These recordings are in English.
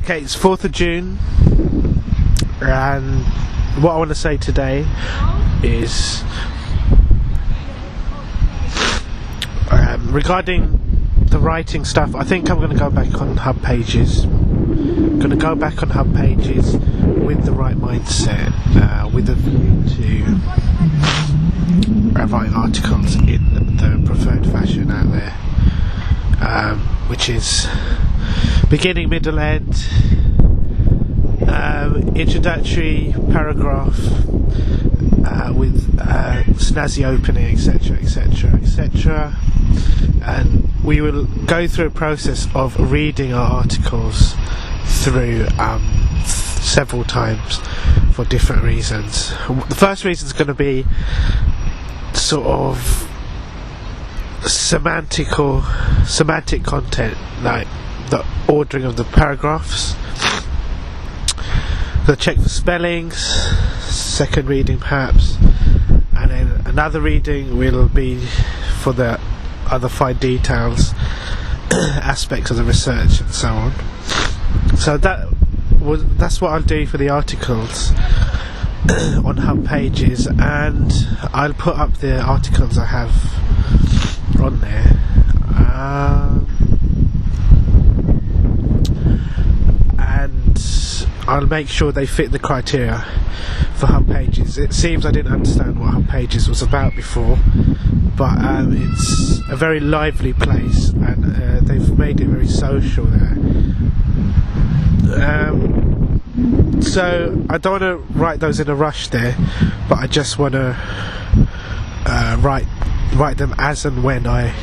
Okay, it's 4th of June, and what I want to say today is regarding the writing stuff. I think I'm going to go back on Hubpages. I'm going to go back on Hubpages with the right mindset, with a view to writing articles in the preferred fashion out there, which is beginning, middle, end, introductory paragraph with snazzy opening, etc, etc, etc, and we will go through a process of reading our articles through several times for different reasons. The first reason is going to be sort of semantic content, like the ordering of the paragraphs. Gonna check for spellings, second reading perhaps, and then another reading will be for the other fine details, aspects of the research and so on. So that's what I'll do for the articles on Hubpages, and I'll put up the articles I have on there. And I'll make sure they fit the criteria for Hubpages. It seems I didn't understand what Hubpages was about before, but it's a very lively place, and they've made it very social there. So I don't want to write those in a rush there, but I just want to write them as and when I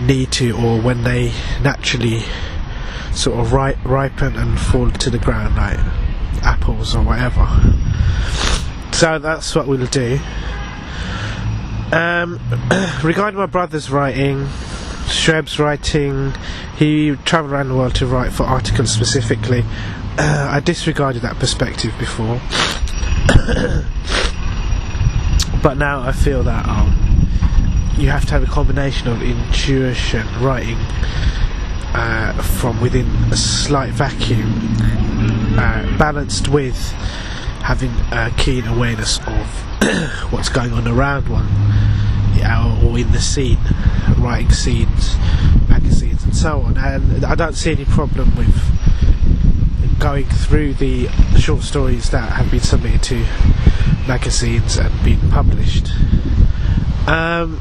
need to, or when they naturally sort of ripen and fall to the ground, like apples or whatever. So that's what we'll do. Regarding my brother's writing, Shreb's writing, he travelled around the world to write for articles specifically. I disregarded that perspective before, but now I feel that you have to have a combination of intuition, writing from within a slight vacuum, balanced with having a keen awareness of what's going on around one, or in the scene, writing scenes, magazines and so on. And I don't see any problem with going through the short stories that have been submitted to magazines and been published, and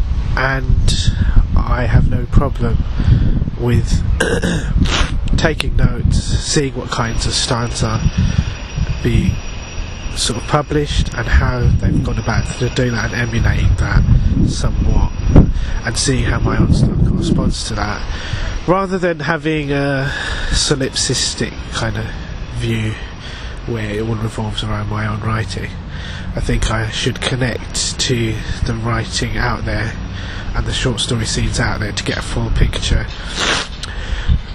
I have no problem with taking notes, seeing what kinds of styles are being sort of published and how they've gone about doing that, and emulating that somewhat, and seeing how my own style corresponds to that, rather than having a solipsistic kind of view where it all revolves around my own writing. I think I should connect to the writing out there and the short story scenes out there to get a full picture.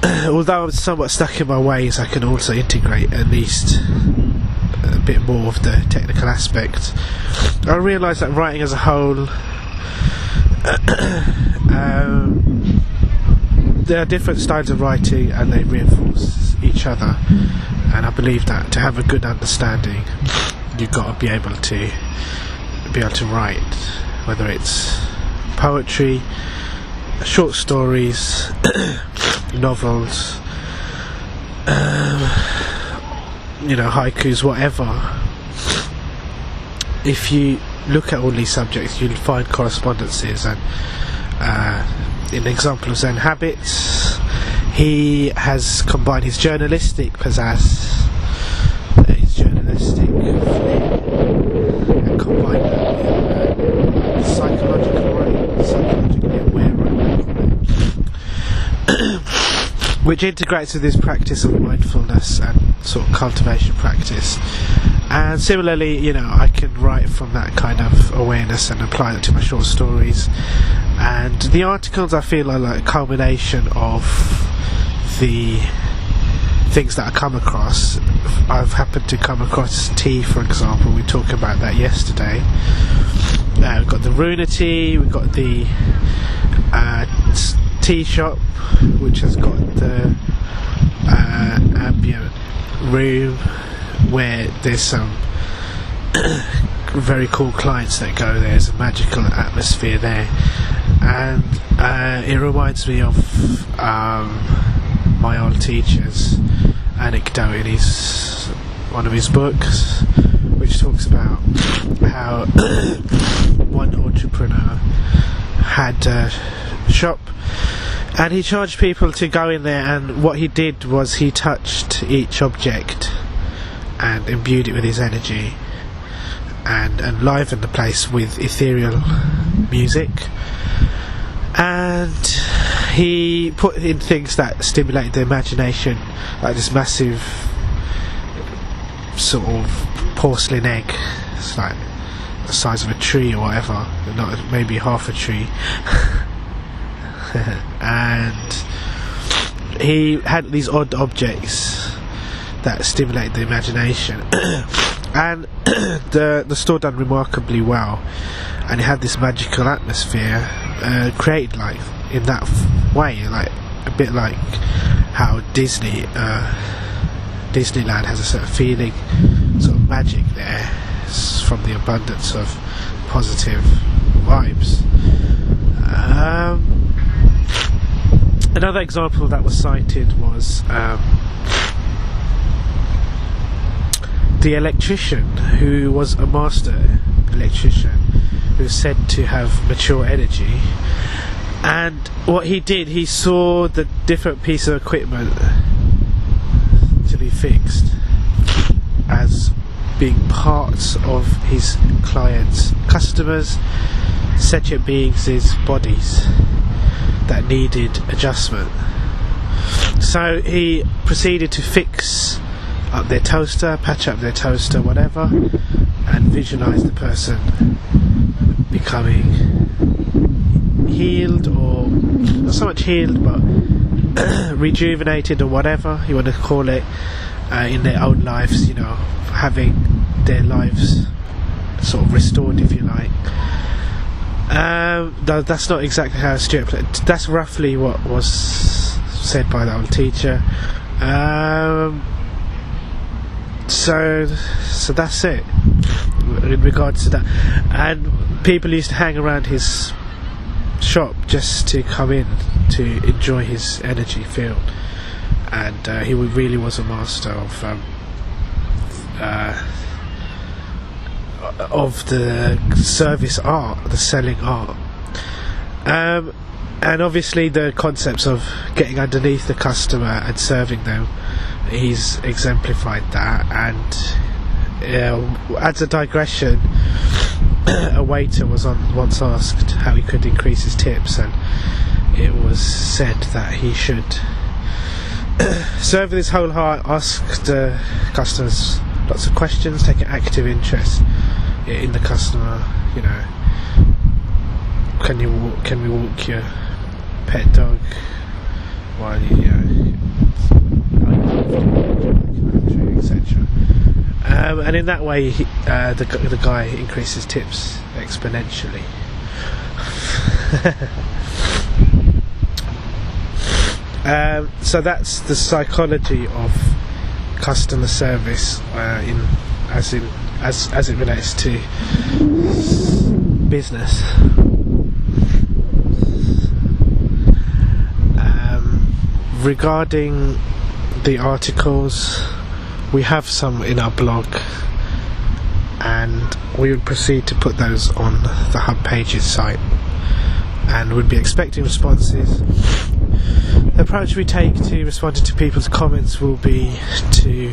Although I'm somewhat stuck in my ways, I can also integrate at least a bit more of the technical aspect. I realise that writing as a whole, there are different styles of writing and they reinforce each other, and I believe that to have a good understanding, you've got to be able to write, whether it's poetry, short stories, novels, haikus, whatever. If you look at all these subjects, you'll find correspondences. And in the example of Zen Habits, he has combined his journalistic pizzazz, his journalistic flair, and combined that with psychologically aware writing, which integrates with his practice of mindfulness and sort of cultivation practice. And similarly, I can write from that kind of awareness and apply that to my short stories. And the articles, I feel, are like a culmination of the things that I come across. I've happened to come across tea, for example. We talked about that yesterday. We've got the Runity, we've got the tea shop, which has got the ambient room where there's some very cool clients that go there. There's a magical atmosphere there, and it reminds me of my old teacher's anecdote in one of his books, which talks about how one entrepreneur had a shop and he charged people to go in there, and what he did was he touched each object and imbued it with his energy and enlivened the place with ethereal music, and he put in things that stimulated the imagination, like this massive sort of porcelain egg. It's like the size of a tree or whatever, not maybe half a tree. And he had these odd objects that stimulated the imagination. And the store done remarkably well, and it had this magical atmosphere created like in that way, like a bit like how Disneyland has a certain feeling, sort of magic there from the abundance of positive vibes. Another example that was cited was the electrician, who was a master electrician, who was said to have mature energy. And what he did, he saw the different pieces of equipment to be fixed as being parts of his clients' customers, sentient beings' bodies that needed adjustment. So he proceeded to fix up their toaster, patch up their toaster, whatever, and visualize the person becoming healed, or not so much healed but rejuvenated, or whatever you want to call it, in their own lives, you know, having their lives sort of restored, if you like. Though that's not exactly how Stuart played. That's roughly what was said by the old teacher. So that's it in regards to that. And people used to hang around his shop just to come in to enjoy his energy field, and he really was a master of the service art, the selling art, and obviously the concepts of getting underneath the customer and serving them, he's exemplified that. And as a digression, a waiter was once asked how he could increase his tips, and it was said that he should serve with his whole heart, ask the customers lots of questions, take an active interest in the customer. You know, can we walk your pet dog while etc. And in that way, the guy increases tips exponentially. So that's the psychology of customer service as it relates to business. Regarding the articles, we have some in our blog, and we would proceed to put those on the Hubpages site, and would be expecting responses. The approach we take to responding to people's comments will be to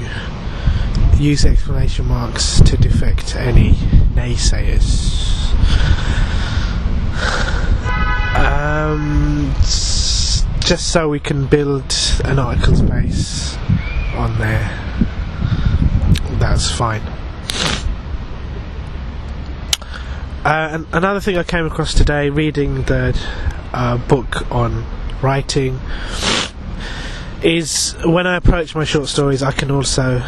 use exclamation marks to defect any naysayers. Just so we can build an article's base on there. That's fine. And another thing I came across today, reading the book on writing, is when I approach my short stories, I can also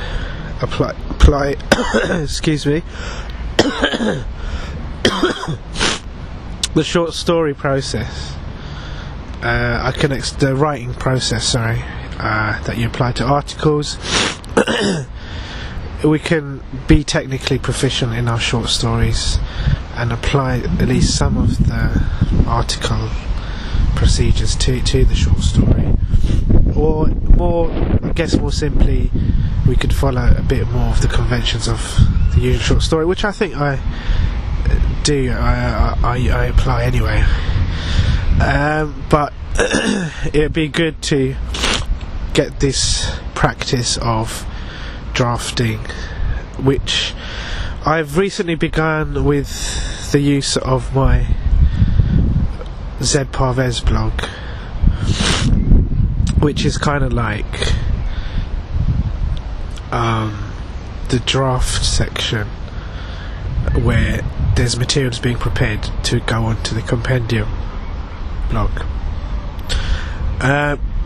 apply excuse me the short story process. The writing process, that you apply to articles, we can be technically proficient in our short stories and apply at least some of the article procedures to the short story, or more simply, we could follow a bit more of the conventions of the usual short story, which I think I do. I apply anyway, but it'd be good to get this practice of drafting, which I've recently begun with the use of my Hubpages blog, which is kind of like the draft section where there's materials being prepared to go onto the compendium blog.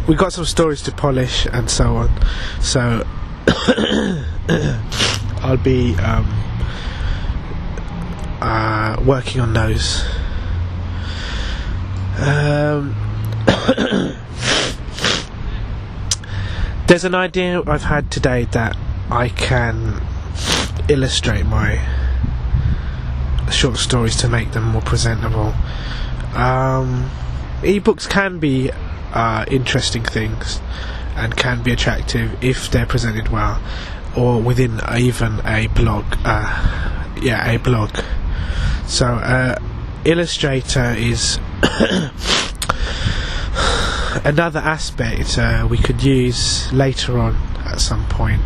We've got some stories to polish and so on, so I'll be working on those. There's an idea I've had today that I can illustrate my short stories to make them more presentable. Ebooks can be interesting things and can be attractive if they're presented well, or within even a blog. A blog. So Illustrator is another aspect we could use later on at some point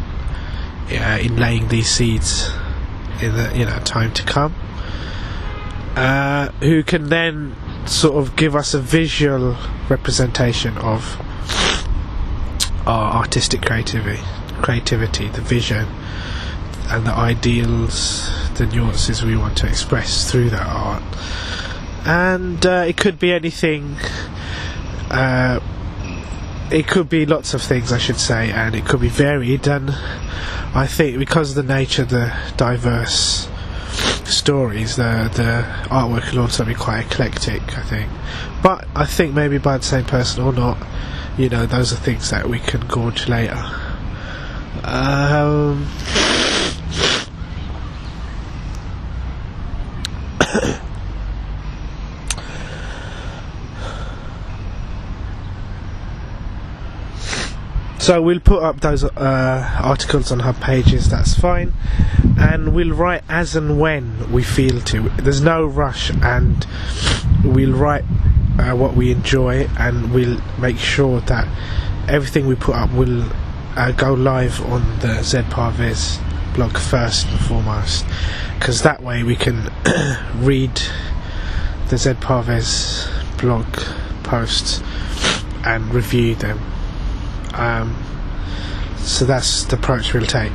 in laying these seeds in the time to come, who can then sort of give us a visual representation of our artistic creativity, the vision and the ideals, the nuances we want to express through that art. And it could be anything, it could be lots of things, I should say, and it could be varied. And I think because of the nature of the diverse stories, the artwork will also be quite eclectic, I think. But I think maybe by the same person or not, those are things that we can gorge later. So we'll put up those articles on Hubpages, that's fine, and we'll write as and when we feel to. There's no rush, and we'll write what we enjoy, and we'll make sure that everything we put up will go live on the Hubpages blog first and foremost, because that way we can read the Hubpages blog posts and review them. So that's the approach we'll take.